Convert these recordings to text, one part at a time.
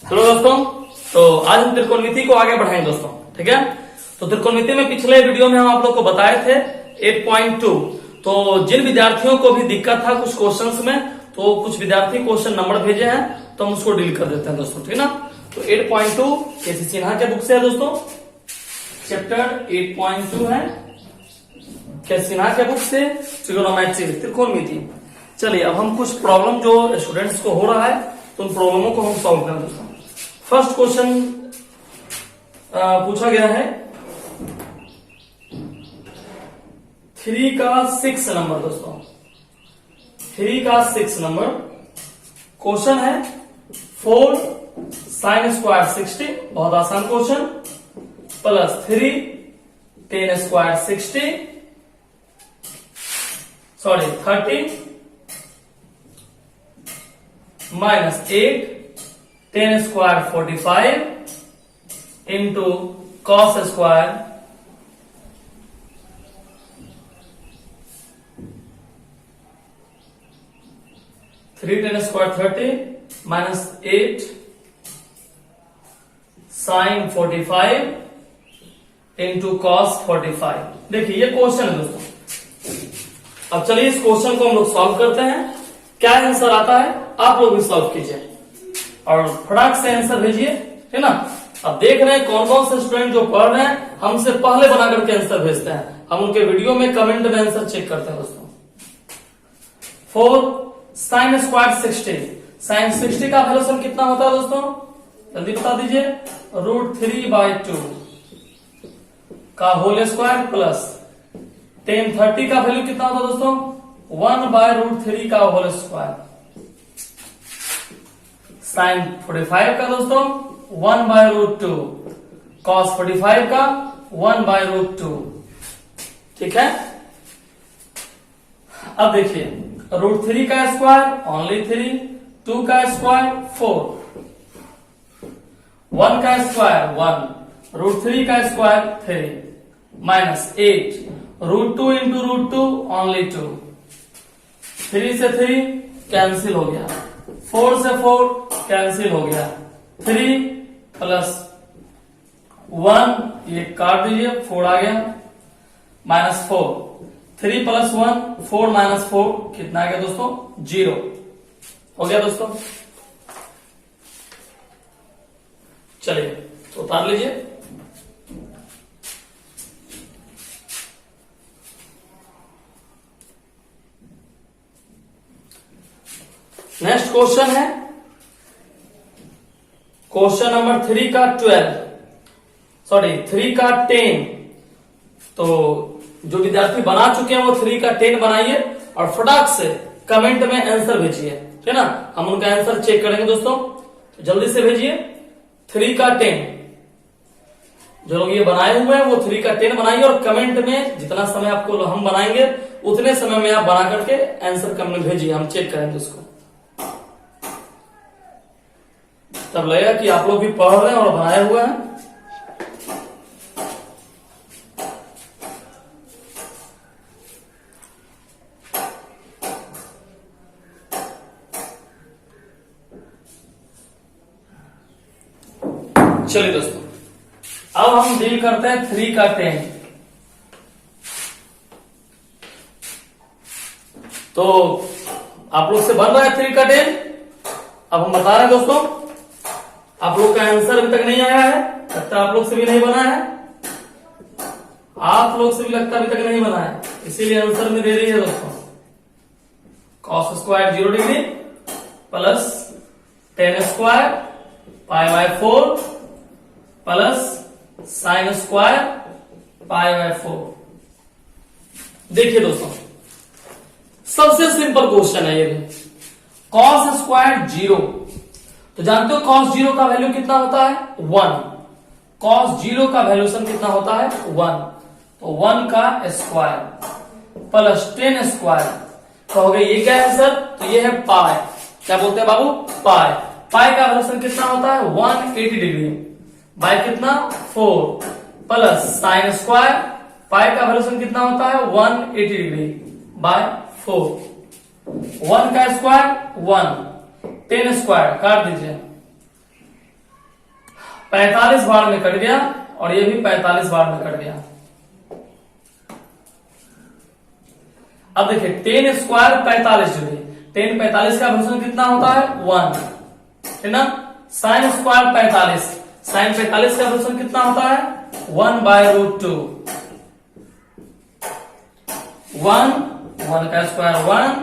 Hello दोस्तों, तो आज हम त्रिकोणमिति को आगे बढ़ाएंगे दोस्तों। ठीक है, तो त्रिकोणमिति में पिछले वीडियो में हम आप लोग को बताए थे 8.2। तो जिन विद्यार्थियों को भी दिक्कत था कुछ क्वेश्चंस में, तो कुछ विद्यार्थी क्वेश्चन नंबर भेजे हैं तो हम उसको डील कर देते हैं दोस्तों। ठीक है ना, तो 8.2 केसी सिन्हा के बुक से है दोस्तों, चैप्टर 8.2 है केसी सिन्हा के बुक से, ट्रिगोनोमेट्री त्रिकोणमिति। चलिए अब हम कुछ प्रॉब्लम जो स्टूडेंट्स को हो रहा है तो उन प्रॉब्लमों को हम सॉल्व करें दोस्तों। फर्स्ट क्वेश्चन पूछा गया है 3 का 6 नंबर दोस्तों, 3 का 6 नंबर। क्वेश्चन है 4 sin स्क्वायर 60, बहुत आसान question, plus 3 tan square 30 minus 8 tan square 45 into cos square 3 tan square 30 minus 8 sine 45 into cos 45। देखिए ये क्वेश्चन है दोस्तों। अब चलिए इस क्वेश्चन को हम लोग सॉल्व करते हैं। क्या आंसर आता है आप लोग भी सॉल्व कीजिए और फटाक से आंसर भेजिए, है ना। अब देख रहे हैं कौन कौन से स्टूडेंट जो पढ़ रहे हैं हमसे पहले बना करके आंसर भेजते हैं, हम उनके वीडियो में कमेंट में आंसर चेक करते हैं दोस्तों। 4 sin स्क्वायर 60, sin 60 का वैल्यूशन कितना होता है दोस्तों, जल्दी बता दीजिए। √3/2 का होल स्क्वायर प्लस tan 30 का वैल्यू कितना होता है दोस्तों, 1/√3 का होल स्क्वायर। साइन 45 का दोस्तों 1/√2, कॉस 45 का 1/√2। ठीक है, अब देखिए √3 का स्क्वायर ओनली 3, 2 का स्क्वायर 4, 1 का स्क्वायर 1, √3 का स्क्वायर 3 माइनस 8, √2 इंटू √2 ओनली 2, 3 से 3 कैंसिल हो गया, 4 से 4 कैंसिल हो गया, 3 प्लस 1 ये काट दीजिए, 4 आ गया, माइनस 4, 3 प्लस 1 4 माइनस 4 कितना आ गया दोस्तों, 0 हो गया दोस्तों। चलिए तो उतार लीजिए। नेक्स्ट क्वेश्चन है क्वेश्चन नंबर 3 का 3 का 10। तो जो विद्यार्थी बना चुके हैं वो 3 का 10 बनाइए और फटाक से कमेंट में आंसर भेजिए, है ना। हम उनका आंसर चेक करेंगे दोस्तों, तो जल्दी से भेजिए 3 का 10। जो लोग ये बनाए हुए हैं वो 3 का 10 बनाइए और कमेंट में जितना समय आपको हम बनाएंगे उतने समय में आप बना करके आंसर कमेंट में भेजिए, हम चेक करेंगे उसको। तब लगेगा कि आप लोग भी पढ़ रहे हैं और बनाए हुए हैं। चलिए दोस्तों अब हम डील करते हैं 3 का 10। तो आप लोग से बन रहा है 3 का 10। अब हम बता रहे हैं दोस्तों, आप लोग का आंसर अभी तक नहीं आया है, लगता है आप लोग से भी नहीं बना है, आप लोग से भी लगता अभी तक नहीं बना है, इसीलिए आंसर में दे रही है दोस्तों। Cos square 0 degree plus tan square π/4 plus sine square π/4। देखिए दोस्तों सबसे सिंपल क्वेश्चन है ये भी। कॉस स्क्वायर 0, तो जानते हो कॉस 0 का वैल्यू कितना होता है, 1। कॉस 0 का वैल्यूशन कितना होता है, 1। तो 1 का स्क्वायर प्लस tan स्क्वायर, तो हो गया ये क्या है सर, तो ये है पाई। क्या बोलते हैं बाबू, पाई। पाई का वैल्यूशन कितना होता है, 180 डिग्री बाय कितना, 4 प्लस साइन स्क्वायर, पाई का वैल्यूशन कितना होता है, 180 डिग्री बाय 4। 1 का स्क्वायर 1, 10 स्क्वायर काट दीजिए, 45 बार में कट गया और ये भी 45 बार में कट गया। अब देखिए 10 स्क्वायर 45 डिग्री, 10 45 का फंक्शन कितना होता है 1, है ना। साइन स्क्वायर 45, साइन 45 का फंक्शन कितना होता है 1/√2, 1 का स्क्वायर 1,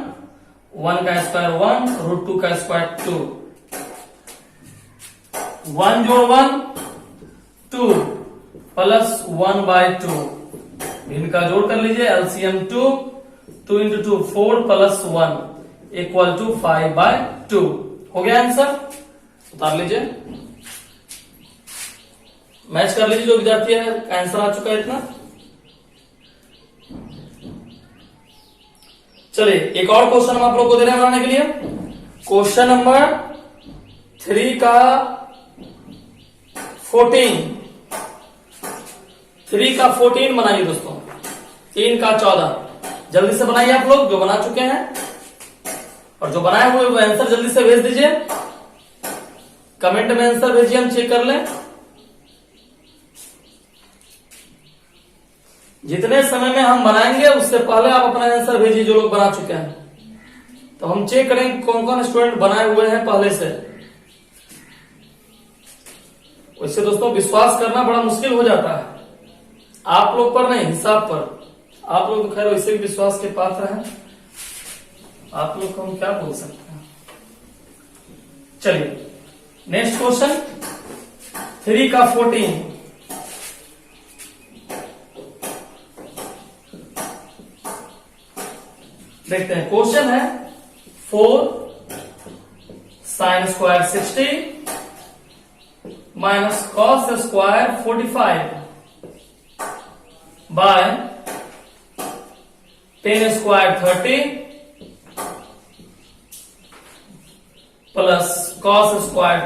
1 का स्क्वायर 1, √2 का स्क्वायर 2, 1 जोड़ 1 2 प्लस 1/2, इनका जोड़ कर लीजिए, LCM 2 into 2 4 plus 1 equal to 5/2। हो गया आंसर, उतार लीजिए, मैच कर लीजिए जो विद्यार्थी है, आंसर आ चुका है इतना। चलिए एक और क्वेश्चन हम आप लोग को दे रहे हैं बनाने के लिए। क्वेश्चन नंबर 3 का 14 बनाइए दोस्तों, 3 का 14 जल्दी से बनाइए आप लोग जो बना चुके हैं, और जो बनाए हुए वो आंसर जल्दी से भेज दीजिए, कमेंट में आंसर भेजिए, हम चेक कर लें। जितने समय में हम बनाएंगे उससे पहले आप अपना आंसर भेजिए जो लोग बना चुके हैं, तो हम चेक करेंगे कौन कौन स्टूडेंट बनाए हुए हैं पहले से। वैसे दोस्तों विश्वास करना बड़ा मुश्किल हो जाता है, आप लोग पर नहीं, हिसाब पर। आप लोग तो खैर वैसे भी विश्वास के पात्र हैं, आप लोग को हम क्या बोल सकते हैं। चलिए नेक्स्ट क्वेश्चन 3 का 14, देखते हैं। क्वेश्चन है 4 sine square 60 minus cos square 45 by 10 square 30 plus cos square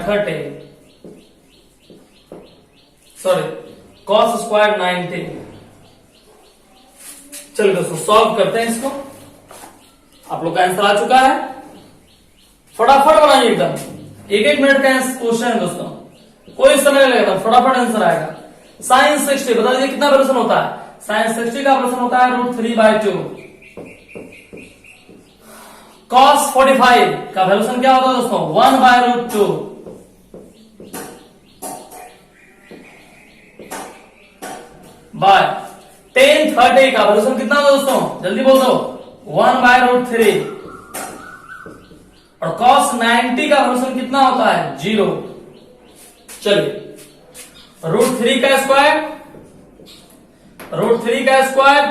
90। चलिए दोस्तों सॉल्व करते हैं इसको। आप लोग का आंसर आ चुका है, फटाफट बनाइए एकदम, 1-1 मिनट का क्वेश्चन है दोस्तों, कोई समय नहीं लगेगा, फटाफट आंसर आएगा। साइन 60 बता दीजिए कितना ऑपरेशन होता है, साइन 60 का ऑपरेशन होता है √3/2। कॉस 45 का वैल्यूशन क्या होता है दोस्तों 1/√2 बाय 10 30 का वैल्यूशन कितना होता है दोस्तों, जल्दी बोल दो 1/√3, और cos 90 का वैल्यूशन कितना होता है 0। चलिए √3 का स्क्वायर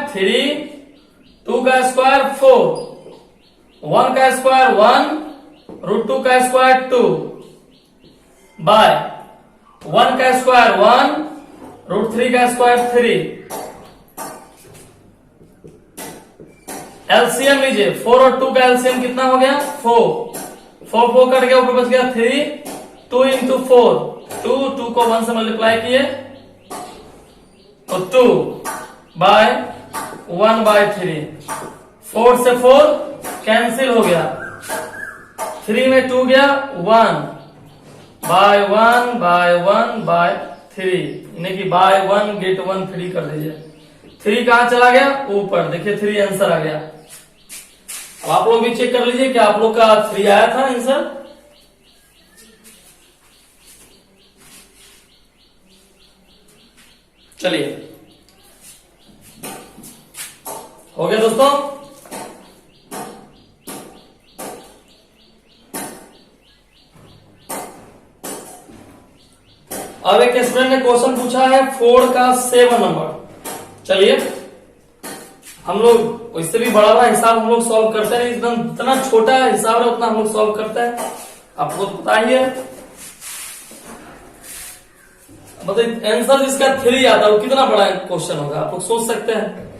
3, 2 का स्क्वायर 4, 1 का स्क्वायर 1, √2 का स्क्वायर 2 बाय 1 का स्क्वायर 1, √3 का स्क्वायर 3। एलसीएम लीजिए, 4 और 2 का एलसीएम कितना हो गया 4 कट गया, ऊपर बच गया 3, 2 into 4, 2 को 1 से मल्टीप्लाई किए तो 2 बाय 1/3, 4 से 4 कैंसिल हो गया, 3 में 2 गया 1 बाय 1/3, यानी कि बाय 1 गेट 1 3 कर दीजिए। 3 कहां चला गया ऊपर, देखिए 3 आंसर आ गया। अब आप लोग भी चेक कर लीजिए कि आप लोग का 3 आया था आंसर। चलिए हो गया दोस्तों। अब एक स्टूडेंट ने क्वेश्चन पूछा है 4 का 7 नंबर। चलिए हम लोग इससे भी बड़ा बड़ा हिसाब हम लोग सॉल्व करते हैं, एकदम जितना छोटा हिसाब है उतना हम लोग सॉल्व करते हैं, आपको तो पता ही है। मतलब आंसर जिसका 3 आता है वो कितना बड़ा क्वेश्चन होगा, आप लोग सोच सकते हैं।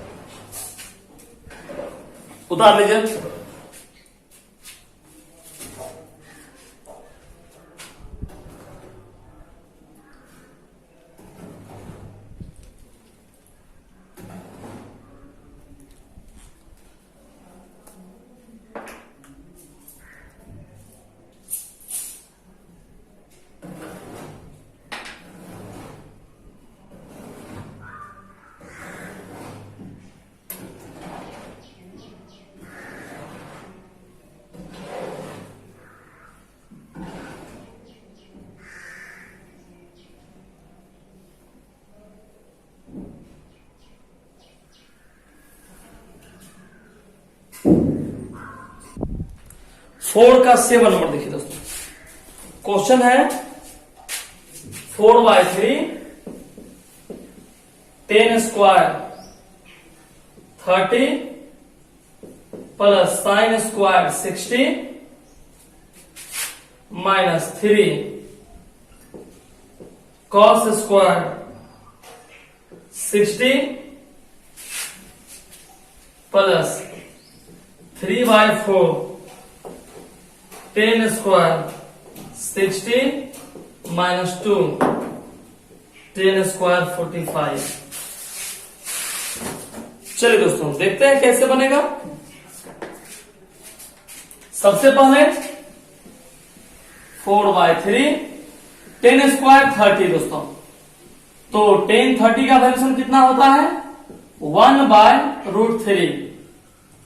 उतार लीजिए। 4 का 7 नंबर देखिए दोस्तों, क्वेश्चन है 4/3 10 square 30 plus sine square 60 minus 3 cos square 60 plus 3/4 10 square 60 minus 2 10 square 45। चलिए दोस्तों देखते हैं कैसे बनेगा। सबसे पहले 4/3 10 स्क्वायर 30 दोस्तों, तो 10 30 का वैल्यूशन कितना होता है 1/√3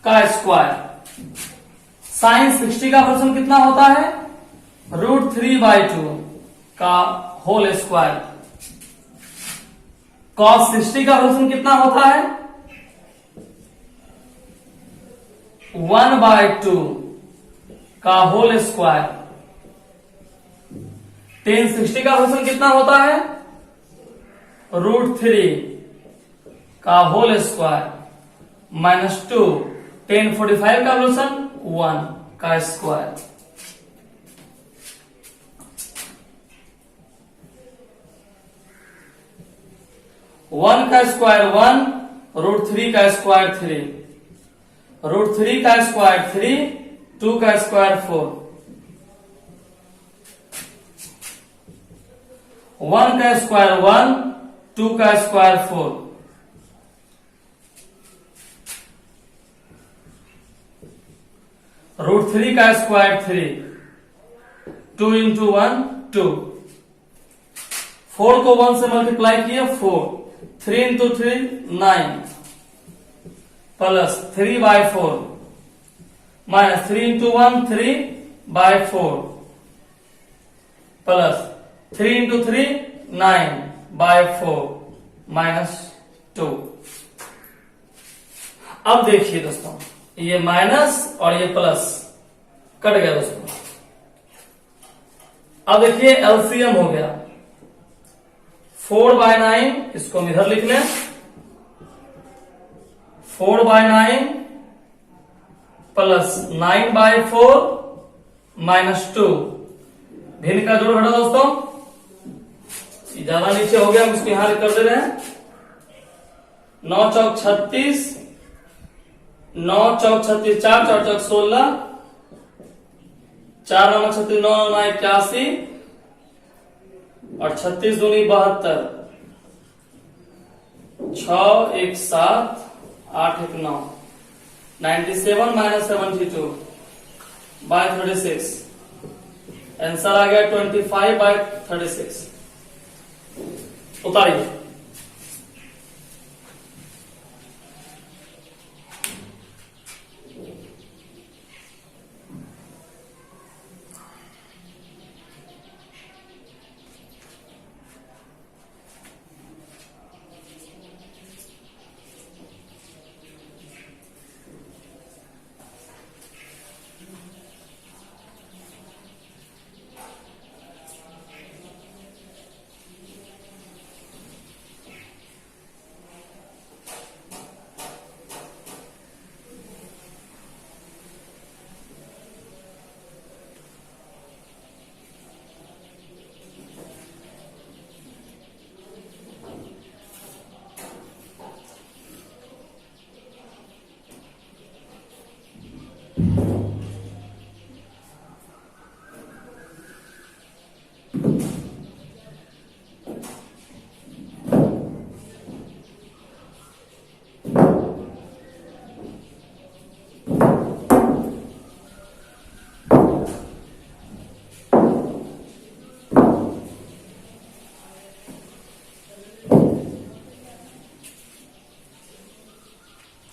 का स्क्वायर। साइन 60 का वैल्यूशन कितना होता है √3/2 का होल स्क्वायर। कॉस 60 का वैल्यूशन कितना होता है 1/2 का होल स्क्वायर। tan 60 का वैल्यूशन कितना होता है √3 का होल स्क्वायर माइनस 2 tan 45 का वैल्यूशन 1 का स्क्वायर। वन का स्क्वायर 1, √3 का स्क्वायर 3, √3 का स्क्वायर 3, 2 का स्क्वायर 4, 1 का स्क्वायर 1, 2 का स्क्वायर 4, √3 का स्क्वायर 3, 2 इंटू 1 2, 4 को 1 से मल्टीप्लाई किए 4, 3 into 3 9 plus 3/4 minus 3 into 1 3/4 plus 3 into 3 9/4 minus 2। अब देखिए दोस्तों ये माइनस और ये प्लस कट गया दोस्तों। अब देखिए एलसीएम हो गया 4/9, इसको हम इधर लिख लें 4/9 प्लस 9/4 माइनस 2। भिन्न का जोड़ घटा दोस्तों, ज्यादा नीचे हो गया, हम इसको यहां कर दे रहे हैं 9 चौक 36, 9 चौक 36, 4 4 चौक 16, 4 9 36, 9 9 81 और 36 दूनी 72, 6 1 7 8 1 9, 97 माइनस 72 बाय 36। आंसर आ गया 25/36। उतारिए।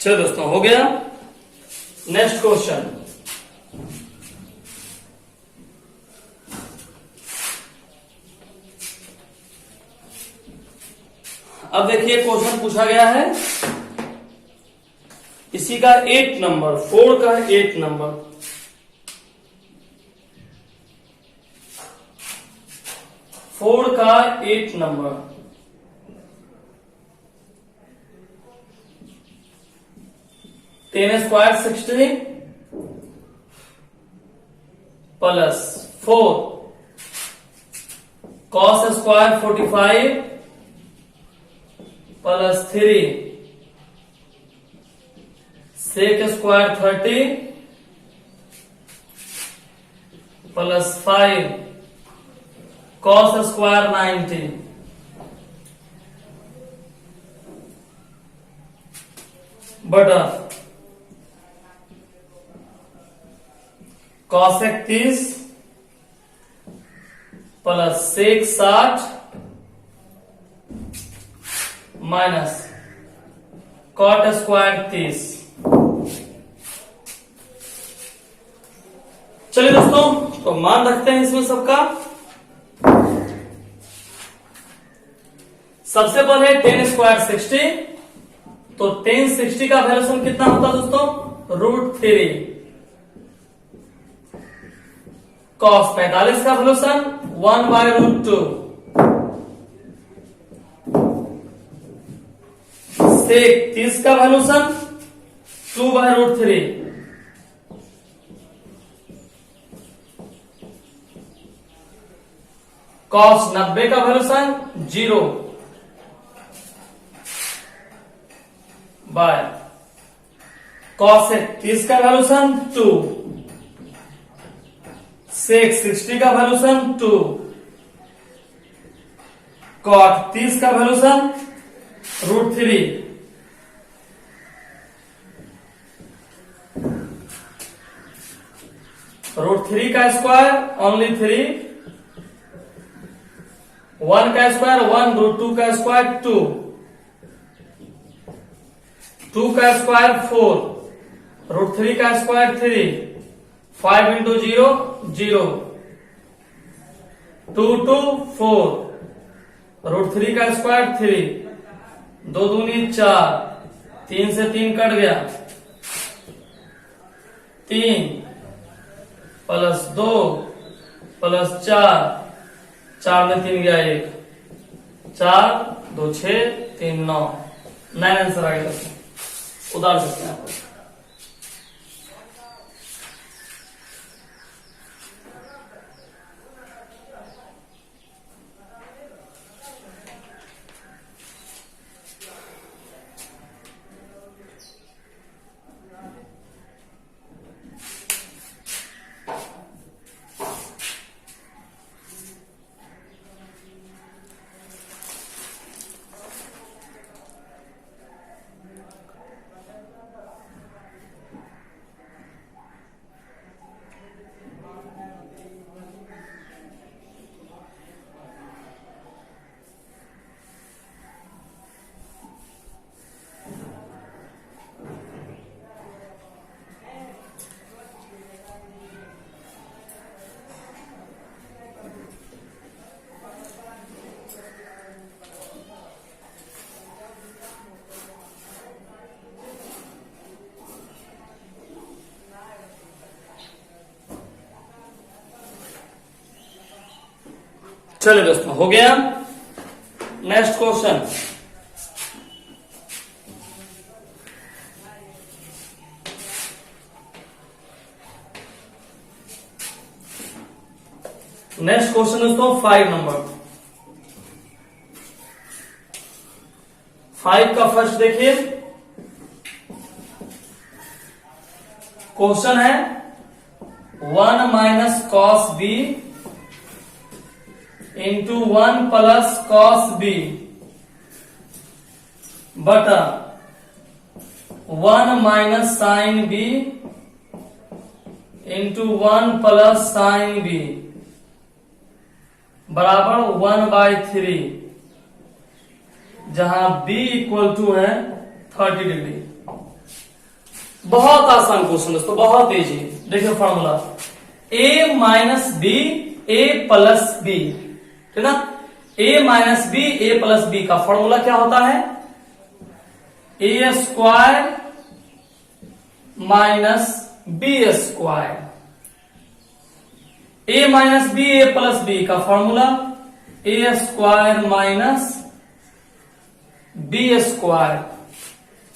चलो दोस्तों हो गया। नेक्स्ट क्वेश्चन, अब देखिए क्वेश्चन पूछा गया है इसी का 8 नंबर 4 का 8 नंबर। 4 का 8 number, tan square 16 plus 4 cos square 45 plus 3 sec square 30 plus 5 cos square 90 बटा cosec 30 plus sec 60 minus cot square 30। चलिए दोस्तों, तो मान रखते हैं इसमें सबका। सबसे पहले 10 स्क्वायर 60, तो 10 60 का वैल्यूशन कितना होता है दोस्तों? √3। कॉस 45 का वैल्यूशन 1/√2। सेक 30 का वैल्यूशन 2/√3। कॉस 90 का वैल्यूशन 0 बाय कॉसेक 30 का वैल्यूशन 2, सेक 60 का वैल्यूशन 2, कॉट 30 का वैल्यूशन √3। √3 का स्क्वायर ओनली 3, 1 का स्क्वायर 1, √2 का स्क्वायर 2, 2 का स्क्वायर 4, √3 का स्क्वायर 3, 5 इंटू 0 0, 2 2 4, √3 का स्क्वायर 3, 2 दूनी 4, 3 से 3 कट गया, 3 प्लस 2 प्लस 4, 4 में 3 गया 1, 4 2 6 3 9, 9 आंसर आ गया। उतार सकते हैं आप। चलिए दोस्तों, हो गया। नेक्स्ट क्वेश्चन, दोस्तों 5 नंबर। 5 का फर्स्ट देखिए, क्वेश्चन है 1 minus cos B into 1 plus cos B बटा 1 minus sine B into 1 plus sine B बराबर 1/3, जहां b इक्वल टू है 30 डिग्री। बहुत आसान क्वेश्चन दोस्तों, बहुत इजी। देखिए formula a minus B a plus B, ठीक ना। a minus B a plus B का फॉर्मूला क्या होता है? a square minus B square. a minus B a plus B का formula A square minus B square.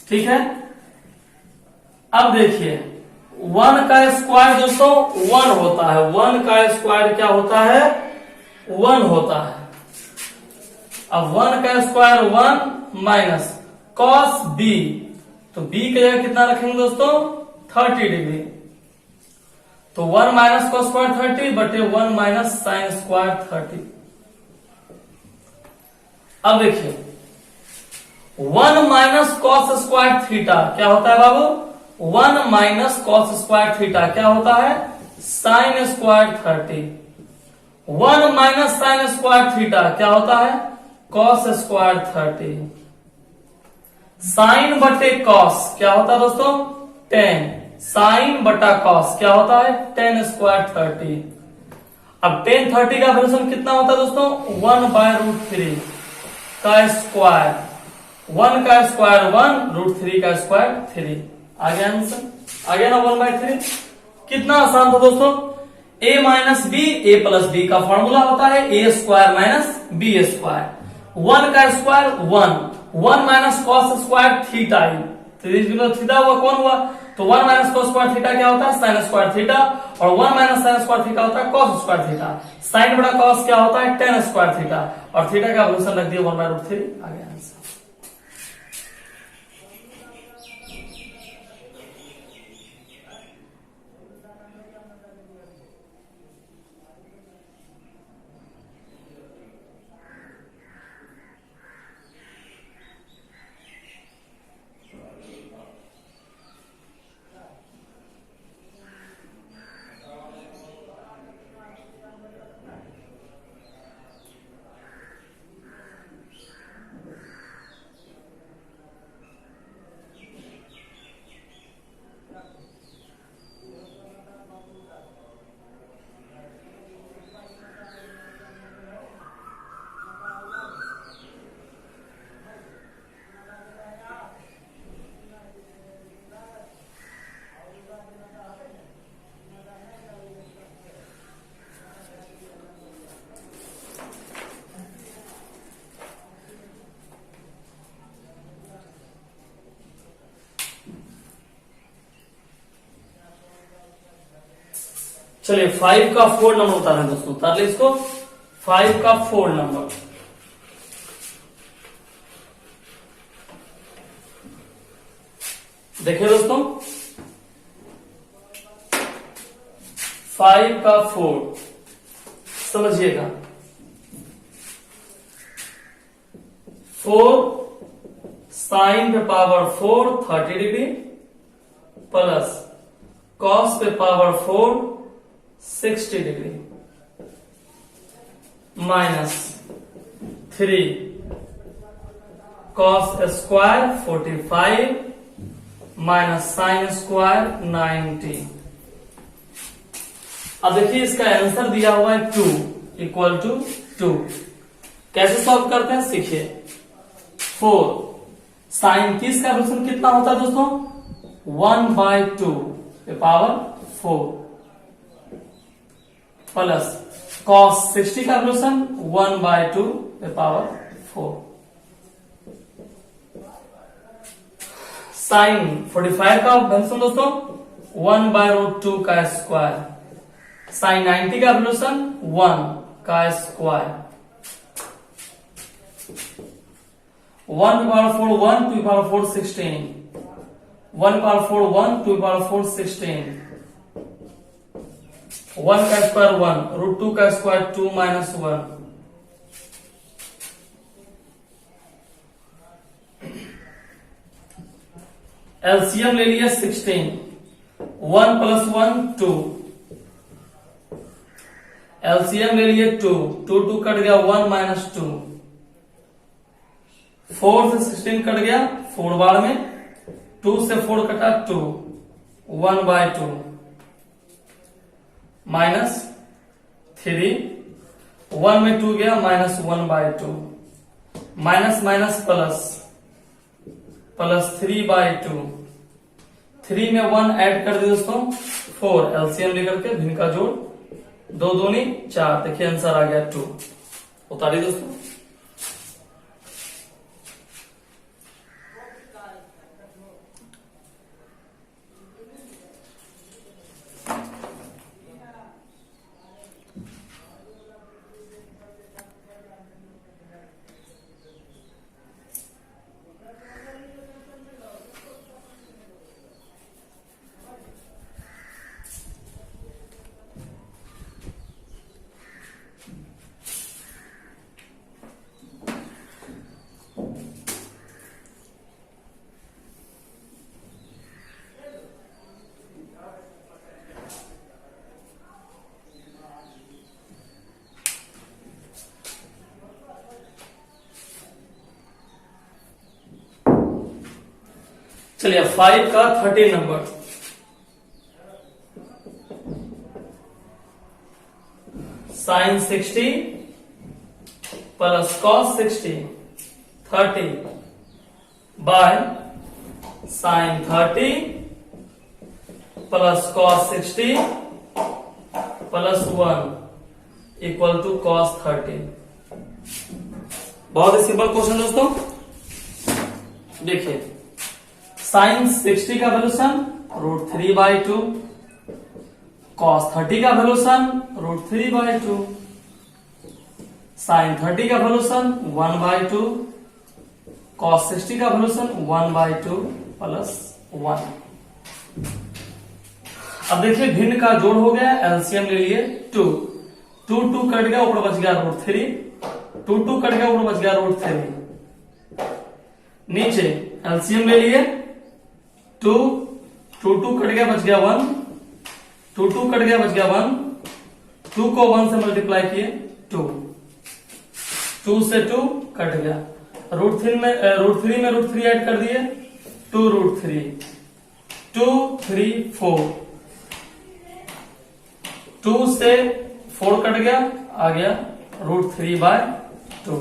ठीक है, अब देखिए 1 का स्क्वायर दोस्तों 1 होता है, 1 का स्क्वायर क्या होता है, 1 होता है। अब 1 का स्क्वायर 1 माइनस कॉस बी, तो बी की जगह कितना रखेंगे दोस्तों 30 डिग्री, तो 1 माइनस कॉस स्क्वायर 30 बटे 1 माइनस साइन स्क्वायर 30। अब देखिए 1 माइनस कॉस स्क्वायर थीटा क्या होता है बाबू, 1 माइनस कॉस स्क्वायर थीटा क्या होता है sine square 30। 1 minus sine square theta क्या होता है कॉस स्क्वायर 30। साइन बटे कॉस क्या होता है दोस्तों 10, साइन बटा कॉस क्या होता है 10 स्क्वायर 30। अब 10 30 का फ्रैक्शन कितना होता है दोस्तों 1/√3 का स्क्वायर, 1 का स्क्वायर 1, √3 का स्क्वायर 3। आ गया आंसर, आ गया ना 1/3। कितना आसान था दोस्तों, a minus B, A plus B का फॉर्मूला होता है A square minus B square. 1 का square 1, 1 minus cos square theta, theta हुआ कौन हुआ, तो 1 माइनस कॉस स्क्वायर थीटा क्या होता है साइन स्क्वायर थीटा, और 1 माइनस साइन स्क्वायर थीटा होता है कॉस स्क्वायर थीटा। साइन बटा कॉस क्या होता है 10 स्क्वायर थीटा, और थीटा का वैल्यू रख दिया 1/√3। आ गया आंसर। चलिए 5 का 4 नंबर उतारे दोस्तों, उतार ले इसको। 5 का 4 नंबर, देखिए दोस्तों 5 का 4 समझिएगा। 4 साइन पे पावर 4 30 डिग्री प्लस कॉस पे power 4 60 degree minus 3 cos square 45 minus sine square 90। अब देखिए इसका आंसर दिया हुआ है 2 इक्वल टू 2। कैसे सॉल्व करते हैं सीखिए। 4 साइन 30 का फ्रैक्शन कितना होता है दोस्तों 1/2 पे पावर 4 प्लस कॉस 60 का फ्रैक्शन 1/2 पे पावर 4। साइन 45 का फ्रैक्शन दोस्तों 1/√2 का स्क्वायर, साइन 90 का फ्रैक्शन 1 का square, 1 to power 4 1 to power 4 16, 1 power 4 1 to power 4 16, 1 का स्क्वायर 1, √2 का स्क्वायर 2 माइनस 1, एलसीएम ले लिया 16, 1 प्लस 1 2, एलसीएम ले लिए 2, 2 2 कट गया 1 माइनस 2, 4 से 16 कट गया 4 बार में, 2 से 4 कटा 2, 1/2 माइनस 3, 1 में 2 गया minus 1/2, minus minus plus, plus 3/2, 3 में 1 ऐड कर दिया दोस्तों 4, एलसीएम लेकर के भिन्न का जोड़ 2 दूनी 4, देखिए आंसर आ गया 2। उतारिए दोस्तों। चलिए 5 का 13 number, sine 60 plus cos 60 30 by sine 30 plus cos 60 plus 1 equal to cos 30। बहुत ही सिंपल क्वेश्चन दोस्तों। देखिए साइन 60 का वैल्यूशन √3/2, कॉस 30 का वैल्यूशन √3/2, साइन 30 का वैल्यूशन 1/2, कॉस 60 का वैल्यूशन 1/2 प्लस 1। अब देखिए भिन्न का जोड़ हो गया, एलसीएम ले लिए 2 कट गया, ऊपर बच गया √3, 2 कट गया, ऊपर बच गया √3। नीचे एलसीएम ले लिए 2 कट गया, बच गया 1, 2 कट गया, बच गया 1, 2 को 1 से मल्टीप्लाई किए 2 से 2 कट गया, √3 में √3 ऐड कर दिए 2√3, 2 3 4, 2 से 4 कट गया, आ गया √3/2।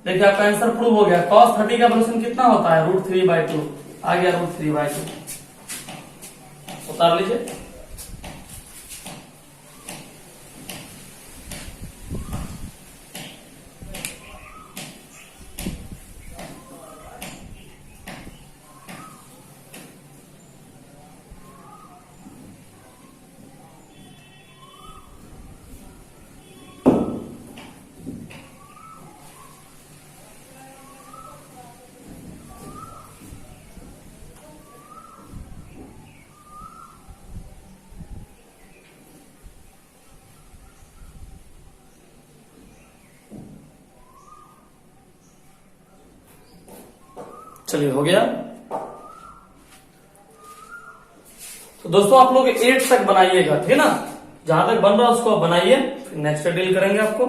देखिए आपका आंसर प्रूव हो गया। cos 30 का वैल्यूशन कितना होता है √3/2, आ गया √3/2। उतार लीजिए। चलिए हो गया। तो दोस्तों आप लोग 8 तक बनाइएगा, ठीक है ना। जहां तक बन रहा है उसको आप बनाइए, फिर नेक्स्ट डील करेंगे आपको।